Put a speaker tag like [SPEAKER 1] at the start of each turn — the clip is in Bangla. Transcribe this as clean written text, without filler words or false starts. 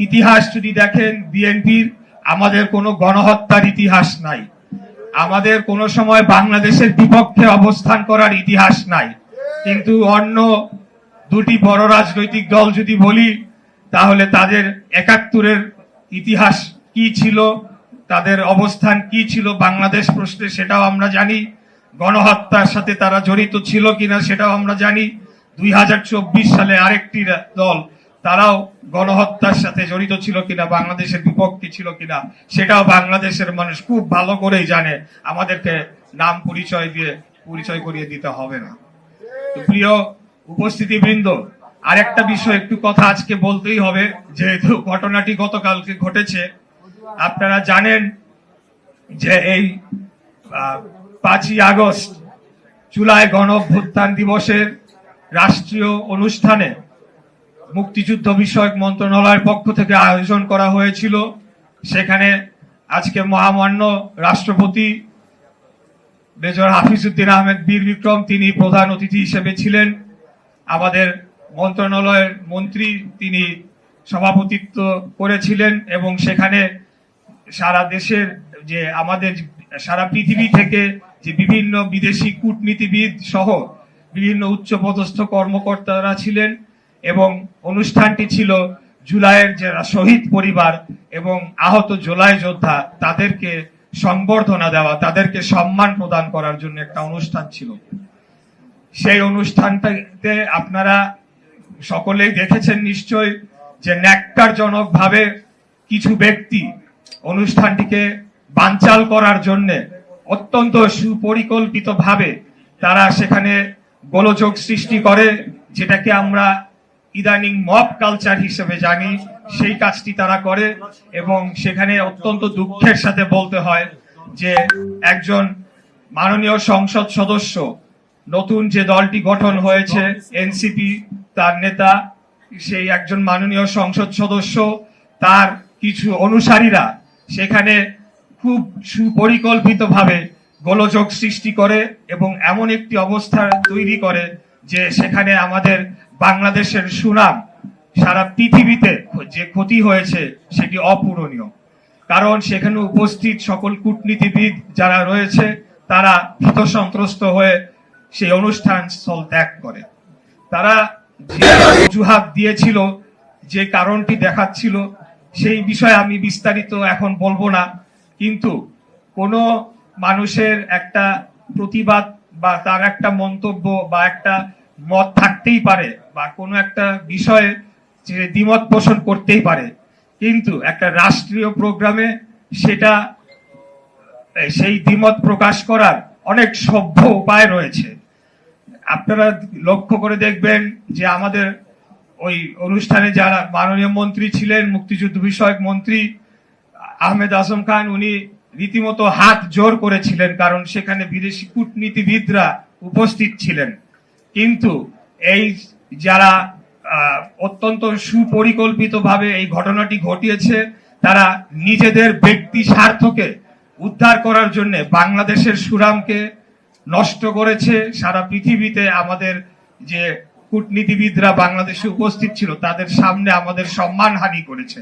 [SPEAKER 1] ইতিহাস যদি দেখেন বিএনপির, আমাদের কোনো গণহত্যার ইতিহাস নাই, আমাদের কোনো সময় বাংলাদেশের বিপক্ষে অবস্থান করার ইতিহাস নাই। কিন্তু অন্য দুটি বড় রাজনৈতিক দল যদি বলি, তাহলে তাদের ৭১-এর ইতিহাস কি ছিল, তাদের অবস্থান কি ছিল বাংলাদেশ প্রশ্নে সেটাও আমরা জানি, গণহত্যার সাথে তারা জড়িত ছিল কিনা সেটাও আমরা জানি। ২০২৪ সালে আরেকটি দল, তারাও গণহত্যার সাথে জড়িত ছিল কিনা, বাংলাদেশের বিপক্ষে ছিল কিনা সেটাও বাংলাদেশের মানুষ খুব ভালো করেই জানে, আমাদেরকে নাম পরিচয় করিয়ে দিতে হবে না। তো প্রিয় উপস্থিতিবৃন্দ, আরেকটা বিষয় একটু কথা আজকে বলতেই হবে, যেহেতু ঘটনাটি গতকালকে ঘটেছে। আপনারা জানেন যে এই ৫ই আগস্ট জুলাই গণ অভ্যুত্থান দিবসের রাষ্ট্রীয় অনুষ্ঠানে মুক্তিযুদ্ধ বিষয়ক মন্ত্রণালয়ের পক্ষ থেকে আয়োজন করা হয়েছিল। সেখানে আজকে মহামান্য রাষ্ট্রপতি মেজর হাফিজউদ্দিন আহমেদ বীর বিক্রম তিনি প্রধান অতিথি হিসেবে ছিলেন। আমাদের মন্ত্রণালয়ের মন্ত্রী তিনি সভাপতিত্ব করেছিলেন এবং সেখানে সারা দেশের যে আমাদের সারা পৃথিবী থেকে যে বিভিন্ন বিদেশি কূটনীতিবিদ সহ বিভিন্ন উচ্চপদস্থ কর্মকর্তারা ছিলেন এবং অনুষ্ঠানটি ছিল জুলাইয়ের যারা শহীদ পরিবার এবং আহত জুলাই যোদ্ধা তাদেরকে সংবর্ধনা দেওয়া, তাদেরকে সম্মান প্রদান করার জন্য একটা অনুষ্ঠান ছিল। সেই অনুষ্ঠানটাতে আপনারা সকলেই দেখেছেন নিশ্চয় যে ন্যাক্কারজনক ভাবে কিছু ব্যক্তি অনুষ্ঠানটিকে বানচাল করার জন্য অত্যন্ত সুপরিকল্পিত ভাবে তারা সেখানে গোলযোগ সৃষ্টি করে, যেটাকে আমরা ইদানিং মব কালচার হিসেবে জানি, সেই কাজটি তারা করে। এবং সেখানে অত্যন্ত দুঃখের সাথে বলতে হয় যে একজন মাননীয় সংসদ সদস্য, নতুন যে দলটি গঠন হয়েছে এনসিপি, তার নেতা, সেই একজন মাননীয় সংসদ সদস্য, তার কিছু অনুসারীরা সেখানে খুব সুপরিকল্পিতভাবে গোলযোগ সৃষ্টি করে এবং এমন একটি অবস্থা তৈরি করে যে সেখানে আমাদের বাংলাদেশের সুনাম সারা পৃথিবীতে যে ক্ষতি হয়েছে সেটি অপূরণীয়। কারণ সেখানে উপস্থিত সকল কূটনীতিবিদ যারা রয়েছে তারা ভীত সন্ত্রস্ত হয়ে সেই অনুষ্ঠান স্থল ত্যাগ করে। তারা যে অজুহাত দিয়েছিল, যে কারণটি দেখাচ্ছিল, সেই বিষয়ে আমি বিস্তারিত এখন বলবো না। কিন্তু কোনো মানুষের একটা প্রতিবাদ বা তার একটা মন্তব্য বা একটা মত থাকতেই পারে, বা কোনো একটা বিষয়ে যে দ্বিমত পোষণ করতেই পারে, কিন্তু একটা রাষ্ট্রীয় প্রোগ্রামে সেটা সেই দ্বিমত প্রকাশ করার অনেক সভ্য উপায় রয়েছে। আপনারা লক্ষ্য করে দেখবেন যে আমাদের ওই অনুষ্ঠানে যারা মাননীয় মন্ত্রী ছিলেন, মুক্তিযুদ্ধ বিষয়ক মন্ত্রী আহমেদ আজম খান, উনি রীতিমতো হাত জোর করেছিলেন, কারণ সেখানে বিদেশি কূটনীতিবিদরা উপস্থিত ছিলেন। কিন্তু এই যারা অত্যন্ত সুপরিকল্পিতভাবে এই ঘটনাটি ঘটিয়েছে, তারা নিজেদের ব্যক্তি স্বার্থকে উদ্ধার করার জন্য বাংলাদেশের সুনামকে নষ্ট করেছে। সারা পৃথিবীতে আমাদের যে কূটনীতিবিদরা বাংলাদেশে উপস্থিত ছিল তাদের সামনে আমাদের সম্মানহানি করেছে।